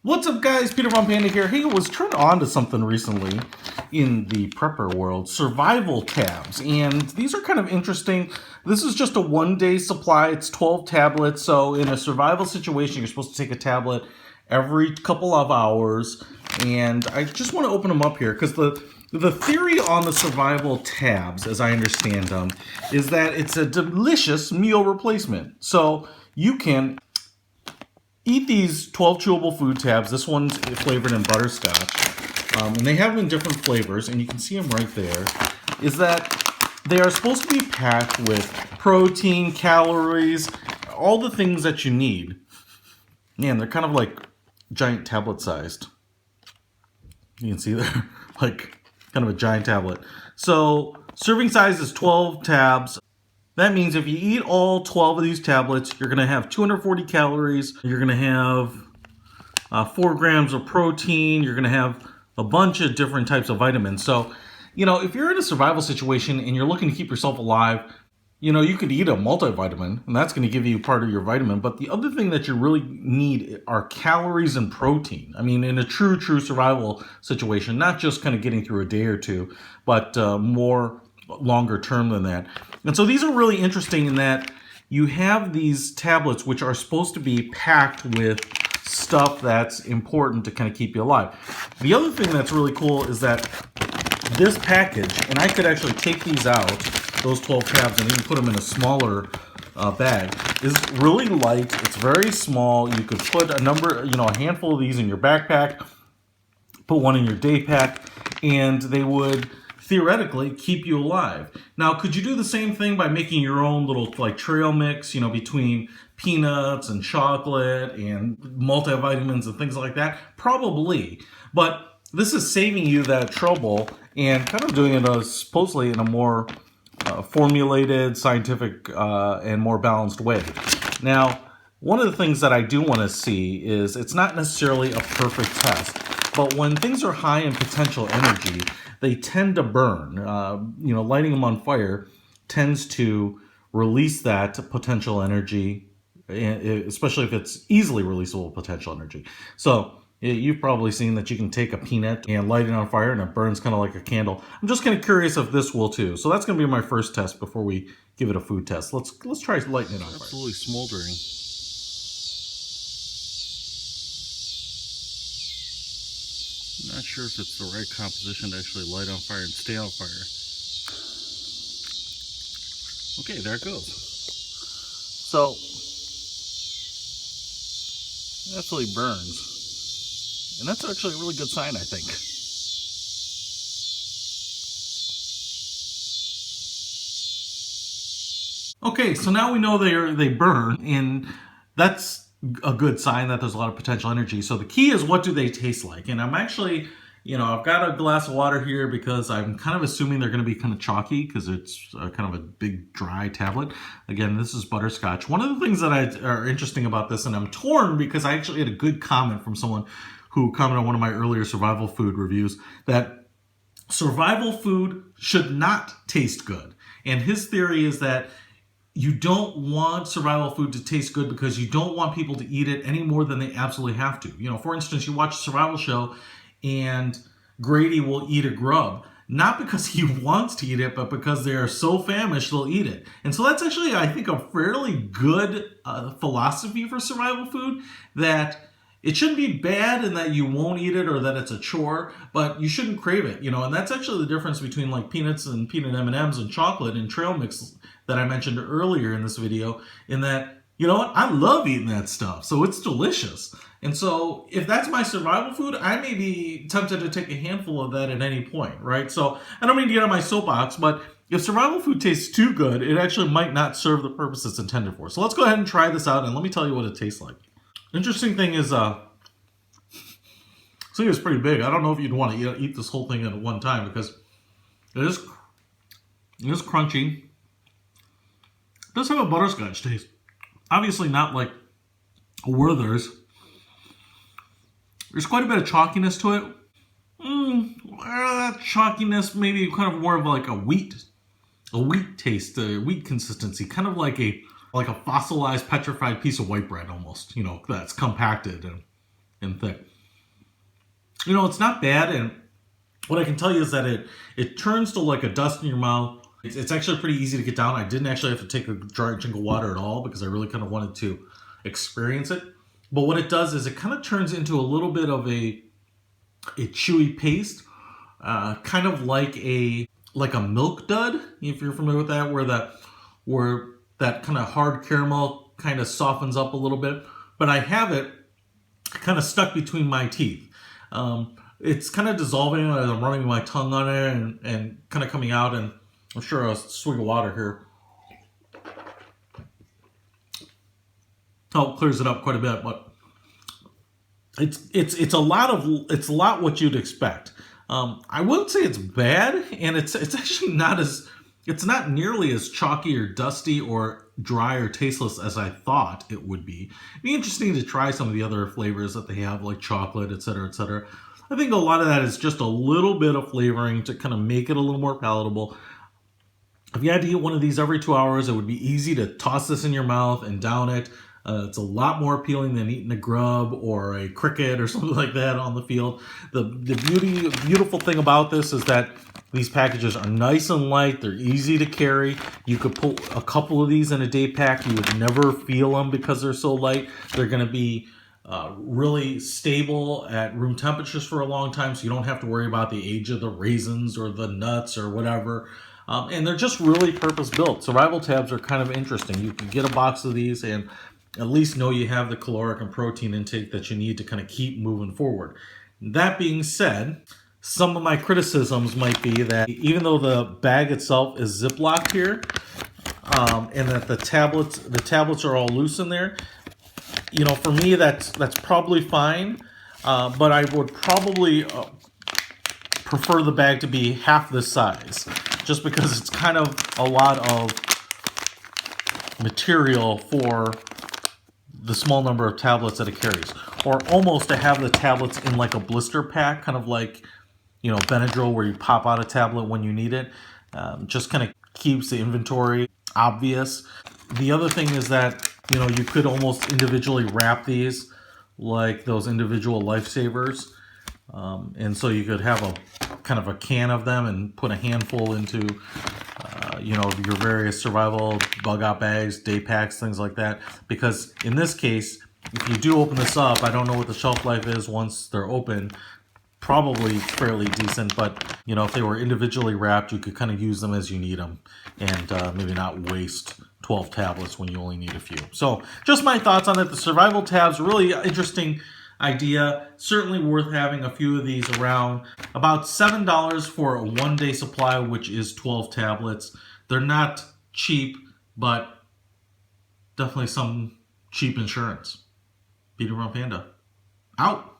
What's up, guys? Peter von Panda here. Hey, I was turned on to something recently in the prepper world, survival tabs, and these are kind of interesting. This is just a one-day supply. It's 12 tablets, so in a survival situation, you're supposed to take a tablet every couple of hours, and I just want to open them up here because the theory on the survival tabs, as I understand them, is that it's a delicious meal replacement. So you can eat these 12 chewable food tabs. This one's flavored in butterscotch. And they have them in different flavors, and you can see them right there. Is that they are supposed to be packed with protein, calories, all the things that you need. Man, they're kind of like giant tablet sized. You can see they're like kind of a giant tablet. So serving size is 12 tabs. That means if you eat all 12 of these tablets, you're going to have 240 calories. You're going to have 4 grams of protein. You're going to have a bunch of different types of vitamins. So, if you're in a survival situation and you're looking to keep yourself alive, you could eat a multivitamin, and that's going to give you part of your vitamin. But the other thing that you really need are calories and protein. I mean, in a true survival situation, not just kind of getting through a day or two, but more longer term than that. And so these are really interesting in that you have these tablets which are supposed to be packed with stuff that's important to kind of keep you alive. The other thing that's really cool is that this package, and I could actually take these out, those 12 tabs, and even put them in a smaller bag, is really light. It's very small. You could put a handful of these in your backpack, put one in your day pack, and they would theoretically keep you alive. Now, could you do the same thing by making your own little trail mix, between peanuts and chocolate and multivitamins and things like that? Probably. But this is saving you that trouble and kind of doing it supposedly in a more formulated, scientific, and more balanced way. Now, one of the things that I do want to see is it's not necessarily a perfect test, but when things are high in potential energy, they tend to burn. Lighting them on fire tends to release that potential energy, especially if it's easily releasable potential energy. So you've probably seen that you can take a peanut and light it on fire and it burns kind of like a candle. I'm just kind of curious if this will too. So that's going to be my first test before we give it a food test. Let's try lighting it on fire. Absolutely smoldering. Not sure if it's the right composition to actually light on fire and stay on fire. Okay, there it goes. So, it absolutely burns. And that's actually a really good sign, I think. Okay, so now we know they burn, and that's a good sign that there's a lot of potential energy. So the key is, what do they taste like? And I'm actually, I've got a glass of water here because I'm kind of assuming they're going to be kind of chalky because it's kind of a big dry tablet. Again, this is butterscotch. One of the things that are interesting about this, and I'm torn because I actually had a good comment from someone who commented on one of my earlier survival food reviews, that survival food should not taste good. And his theory is that you don't want survival food to taste good because you don't want people to eat it any more than they absolutely have to. For instance, you watch a survival show and Grady will eat a grub, not because he wants to eat it, but because they are so famished they'll eat it. And so that's actually, I think, a fairly good philosophy for survival food, that it shouldn't be bad in that you won't eat it or that it's a chore, but you shouldn't crave it, and that's actually the difference between like peanuts and peanut M&Ms and chocolate and trail mix that I mentioned earlier in this video, in that, I love eating that stuff, so it's delicious. And so if that's my survival food, I may be tempted to take a handful of that at any point, right? So I don't mean to get on my soapbox, but if survival food tastes too good, it actually might not serve the purpose it's intended for. So let's go ahead and try this out, and let me tell you what it tastes like. Interesting thing is, this thing is pretty big. I don't know if you'd want to eat this whole thing at one time because it is crunchy. It does have a butterscotch taste. Obviously not like a Werther's. There's quite a bit of chalkiness to it. That chalkiness maybe kind of more of like a wheat taste, a wheat consistency, kind of like a fossilized, petrified piece of white bread almost, that's compacted and thick. It's not bad, and what I can tell you is that it turns to like a dust in your mouth. It's actually pretty easy to get down. I didn't actually have to take a dry drink of water at all because I really kind of wanted to experience it. But what it does is it kind of turns into a little bit of a chewy paste, kind of like a milk dud, if you're familiar with that, where that kind of hard caramel kind of softens up a little bit. But I have it kind of stuck between my teeth. It's kind of dissolving as I'm running my tongue on it and kind of coming out. And I'm sure a swig of water here clears it up quite a bit. But it's a lot what you'd expect. I wouldn't say it's bad, and it's actually it's not nearly as chalky or dusty or dry or tasteless as I thought it would be. It'd be interesting to try some of the other flavors that they have, like chocolate, etc., etc. I think a lot of that is just a little bit of flavoring to kind of make it a little more palatable. If you had to eat one of these every 2 hours, it would be easy to toss this in your mouth and down it. It's a lot more appealing than eating a grub or a cricket or something like that on the field. The beautiful thing about this is that these packages are nice and light. They're easy to carry. You could pull a couple of these in a day pack. You would never feel them because they're so light. They're going to be really stable at room temperatures for a long time, so you don't have to worry about the age of the raisins or the nuts or whatever. And they're just really purpose-built. Survival tabs are kind of interesting. You can get a box of these and at least know you have the caloric and protein intake that you need to kind of keep moving forward. That being said, some of my criticisms might be that even though the bag itself is Ziplocked here, and that the tablets are all loose in there, for me that's probably fine, but I would probably prefer the bag to be half this size, just because it's kind of a lot of material for the small number of tablets that it carries, or almost to have the tablets in like a blister pack, kind of like Benadryl, where you pop out a tablet when you need it. Just kind of keeps the inventory obvious. The other thing is that you could almost individually wrap these like those individual lifesavers, and so you could have a kind of a can of them and put a handful into your various survival bug out bags, day packs, things like that. Because in this case, if you do open this up, I don't know what the shelf life is once they're open. Probably fairly decent, but if they were individually wrapped, you could kind of use them as you need them, and maybe not waste 12 tablets when you only need a few. So just my thoughts on it. The survival tabs, really interesting idea. Certainly worth having a few of these around. About $7 for a 1-day supply, which is 12 tablets. They're not cheap, but definitely some cheap insurance. Peter from Panda. Out.